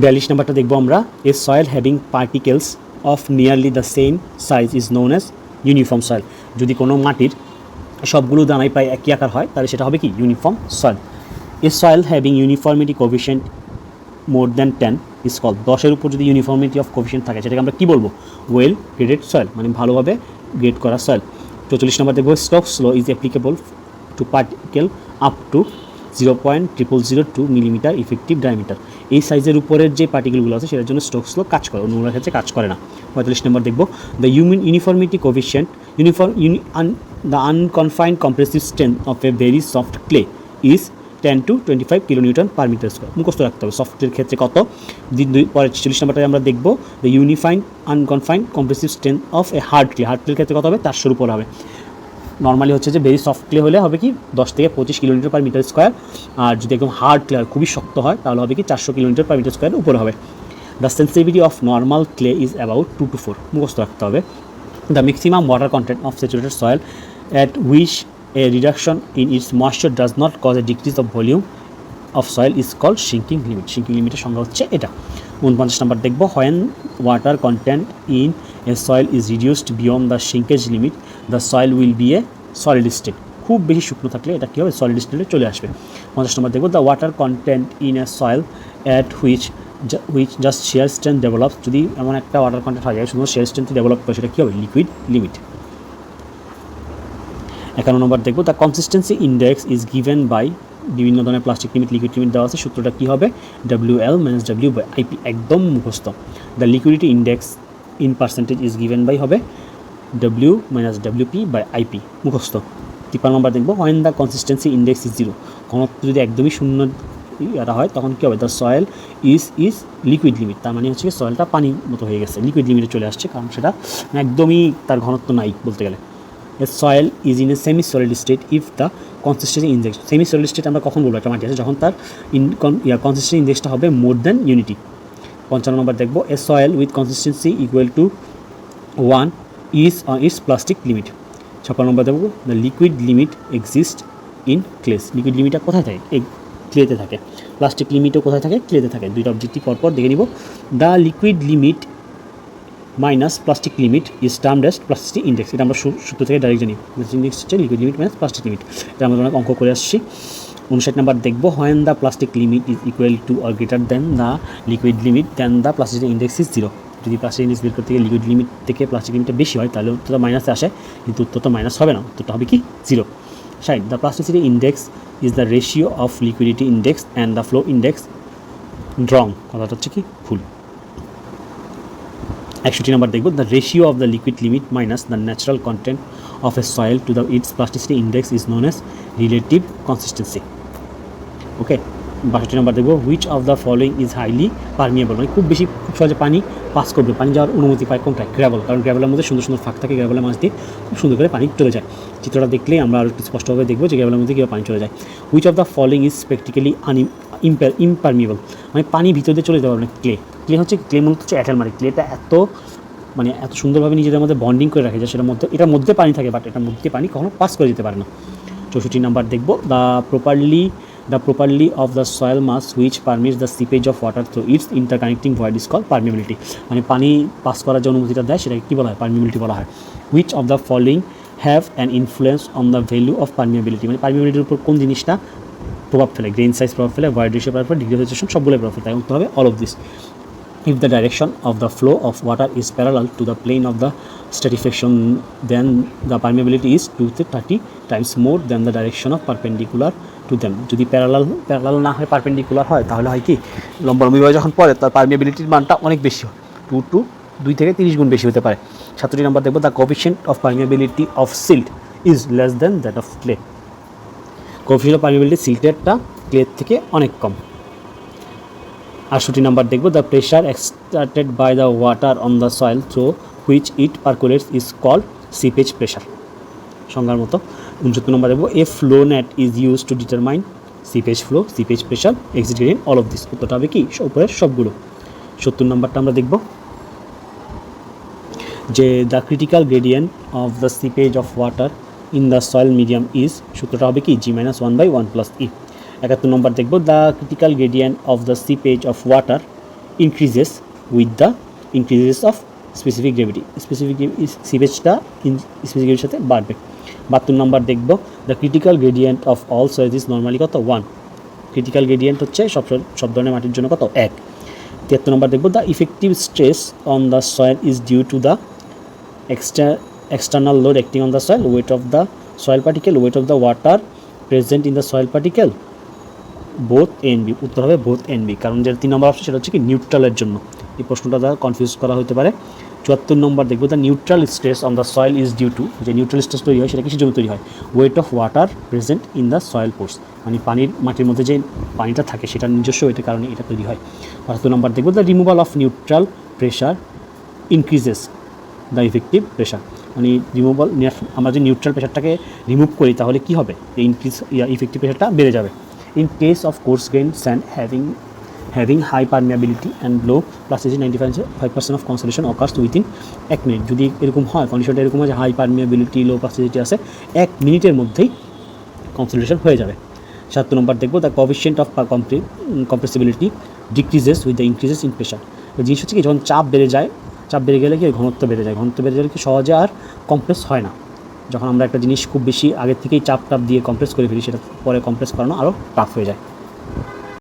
42 নাম্বারটা দেখবো আমরা, a soil having particles of nearly the same size is known as uniform soil. যদি কোনো মাটির সবগুলো দানাই প্রায় একই আকার হয় তাহলে সেটা হবে কি uniform soil. A soil having uniformity coefficient more than 10 is called. 10-এর উপর যদি ইউনিফর্মিটি অফ কোফিশিয়েন্ট থাকে সেটাকে আমরা কী বলবো? ওয়েল গ্রেডেড সয়েল, মানে ভালোভাবে গ্রেড করা সয়েল। 44 নম্বর দেখবো, Stokes law is applicable to particle up to 0.0002 millimetre effective diameter. এই সাইজের উপরের যে পার্টিকেলগুলো আছে সেটার জন্য স্টোকস ল কাজ করে, অন্যগুলোর ক্ষেত্রে কাজ করে না। 45 নম্বর দেখবো, the uniformity coefficient the unconfined compressive strength of a very soft clay is 10 to 25 kilonewton per metre square. মুখস্থ রাখতে হবে সফটের ক্ষেত্রে কত। পরে 46 নম্বরটায় আমরা দেখবো, the unified unconfined compressive strength of a hard clay. Hard ক্লের ক্ষেত্রে কত হবে? 400-র উপর হবে। নর্মালি হচ্ছে যে ভেরি সফট ক্লে হলে হবে কি 10 থেকে 25 কিলোমিটার পার মিটার স্কোয়ার, আর যদি একদম হার্ড ক্লে খুবই শক্ত হয় তাহলে হবে কি 400 কিলোমিটার পার মিটার স্কোয়ার উপরে হবে। The sensitivity of normal clay is about 2 to 4, মুখস্থ রাখতে হবে। The maximum water content of saturated soil at which a reduction in its moisture does not cause a decrease of volume of soil is called shrinking limit. shrinking limit এর সংজ্ঞা হচ্ছে এটা। 49 নম্বর দেখবো, when water content in a soil is reduced beyond the shrinkage limit the soil will be a solid state. খুব বেশি শুকনো থাকলে এটা কী হবে? সলিড স্টেটে চলে আসবে। 50 নম্বর দেখবো, the water content in a soil at which just shear strength develops, যদি এমন একটা ওয়াটার কন্টেন্ট হয় যায় শুধু shear strength ডেভেলপ করে সেটা কী হবে? Liquid limit. 51 নম্বর দেখবো, the consistency index is given by, বিভিন্ন ধরনের প্লাস্টিক লিমিট লিকুইড লিমিট দেওয়া আছে, সূত্রটা কী হবে? WL - W/IP, একদম মুখস্থ। The liquidity index in percentage is given by হবে W - WP/IP, মুখস্থ। 53 নম্বর দেখবো, when the consistency index is 0, ঘনত্ব যদি একদমই শূন্য এটা হয় তখন কী হবে? The soil is liquid limit, তার মানে হচ্ছে সয়েলটা পানির মতো হয়ে গেছে, লিকুইড লিমিটে চলে আসছে, কারণ সেটা একদমই তার ঘনত্ব নাই বলতে গেলে। A soil is in a semi-solid state if the consistency index, semi-solid state আমরা কখন বলবো একটা মাটি আছে? যখন তার consistency indexটা হবে more than unity। 55 নম্বর দেখবো, a soil with consistency equal to 1 is on its plastic limit। 56 নম্বর দেখবো, the liquid limit exists in clays। Liquid লিমিটটা কোথায় থাকে? এই ক্লেতে থাকে। প্লাস্টিক লিমিটও কোথায় থাকে? ক্লেতে থাকে। দুইটা অবজেক্টিভ পরপর দেখে নিব। The liquid limit minus plastic limit is termed as plastic index. এটা আমরা সূত্র থেকে ডাইরেক্ট জানি, প্লাস্টিক ইন্ডেক্স হচ্ছে liquid limit minus plastic limit. এটা আমরা অনেক অঙ্ক করে আসছি। 59 নম্বর দেখবো, when the plastic limit is equal to or greater than the liquid limit then the plastic index is 0। যদি প্লাস্টিক ইন্ডেক্স বের করতে গিয়ে লিকুইড লিমিট থেকে প্লাস্টিক লিমিটটা বেশি হয় তাহলে উত্তরটা মাইনাসে আসে, কিন্তু উত্তরটা মাইনাস হবে না, উত্তরটা হবে কি 0। 60, the plasticity index is the ratio of liquidity index and the flow index. Wrong, কথাটা হচ্ছে কি ভুল। 61 নম্বর দেখব, the ratio of the liquid limit minus the natural content of a soil to the its plasticity index is known as relative consistency. Okay. 62 নম্বর দেখব, which of the following is highly permeable, মানে খুব সহজে পানি pass করবে, পানি যাওয়ার অনুমতি পায় কোনটা? গ্র্যাভেল, কারণ গ্র্যাভেলের মধ্যে সুন্দর সুন্দর ফাঁক থাকে, গ্র্যাভেলের মাছ দিয়ে খুব সুন্দর করে পানি চলে যায়। চিত্রটা দেখলেই আমরা আরও একটু স্পষ্টভাবে দেখবো যে গ্র্যাভেলের মধ্যে কীভাবে পানি চলে যায়। Which of the following is practically impermeable, মানে পানি ভিতর দিয়ে চলে যেতে পারবে না। ক্লে হচ্ছে, ক্লে মূলত হচ্ছে অ্যাটেল, মানে ক্লেটা এত সুন্দরভাবে নিজেদের মধ্যে বন্ডিং করে রাখে যে এটার মধ্যে পানি থাকে, বাট এটার মধ্যে পানি কখনো পাস করে যেতে পারে না। 64 নাম্বার দেখব, the properly of the soil mass which permits the seepage of water through its interconnecting void is called permeability, মানে পানি পাস করার যে অনুমতিটা দেয় সেটাকে কী বলা হয়? পারমিবিলিটি বলা হয়। Which of the following have an influence on the value of permeability, মানে পারমিবিলিটির উপর কোন জিনিসটা প্রভাব ফেলে? গ্রেইন সাইজ প্রভাব ফেলে, ভয়েড রেশিও প্রভাব ফেলে, ডিগ্রি অফ সেচুরেশন, সবগুলোই প্রভাব ফেলে। তাই উত্তর হবে all of this. If the direction of the flow of water is parallel to the plane of the stratification, then the permeability is 230 times more than the direction of perpendicular to them. যদি parallel না হয়, perpendicular হয়, তাহলে হয় কি লম্বালম্বিভাবে যখন পড়ে তার পারমিবিলিটির মানটা অনেক বেশি হয়, 2 থেকে 30 গুণ বেশি হতে পারে। 67 নম্বর দেখবো, the coefficient of permeability of silt is less than that of clay. Coefficient of permeability সিল্টেরটা ক্লের থেকে অনেক কম। 68 নম্বর দেখব, the pressure extracted by the water on the soil through which it percolates is called seepage pressure, সংজ্ঞার মতো। 69 নম্বর দেখব, a flow net is use to determine seepage flow, seepage pressure, exit gradient, all of this. উত্তরটা হবে কি উপরের সবগুলো। 70 নম্বরটা আমরা দেখব যে the critical gradient of the seepage of water in the soil medium is, সূত্রটা হবে কি G-1/1 + E। 71 নম্বর দেখব, the critical gradient of the seepage of water increases with the increases of specific gravity, সিভেজটা স্পেসিফিক গ্রেভিটির সাথে বাড়বে। 72 নম্বর দেখব, the critical gradient of all soils is normally কত 1, ক্রিটিক্যাল গ্রেডিয়েন্ট হচ্ছে সব ধরনের মাটির জন্য কত 1। 73 নম্বর দেখব, the effective stress on the soil is due to the external load acting on the soil, weight of the soil particle, weight of the water present in the soil particle, both A and B। উত্তর হবে both A and B, কারণ যে 3 নম্বর option সেটা হচ্ছে কি নিউট্রালের জন্য। এই প্রশ্নটা দ্বারা কনফিউজ করা হতে পারে। 74 নম্বর দেখবো, the neutral stress on the soil is due to, যে নিউট্রাল স্ট্রেস তৈরি হয় সেটা কিসের জন্য তৈরি হয়, weight of water present in the soil pores, মানে মাটির মধ্যে যে পানিটা থাকে সেটার নিজস্ব ওয়েটের কারণে এটা তৈরি হয়। 75 নম্বর দেখবো, the removal of neutral pressure increases the effective pressure, মানে আমরা যে নিউট্রাল প্রেশারটাকে রিমুভ করি তাহলে কী হবে, এই ইফেক্টিভ প্রেশারটা বেড়ে যাবে। In case of coarse grain sand having high permeability and low plasticity 95% of consolidation occurs within 1 minute, যদি এরকম হয় কন্ডিশনটা এরকম হয় যে হাই পারমিয়াবিলিটি লো প্লাসিটি আছে, 1 মিনিটের মধ্যেই কনসোলেশন হয়ে যাবে। 7 নম্বর দেখবো, the coefficient of compressibility decreases with the increases in pressure. জিনিস হচ্ছে কি, যখন চাপ বেড়ে গেলে কি ঘনত্ব বেড়ে যায়, ঘনত্ব বেড়ে গেলে কি সহজে আর কম্প্রেস হয় না। যখন আমরা একটা জিনিস খুব বেশি আগের থেকেই চাপ দিয়ে কম্প্রেস করে ফেলি, সেটা পরে কম্প্রেস করানো আরও টাফ হয়ে যায়।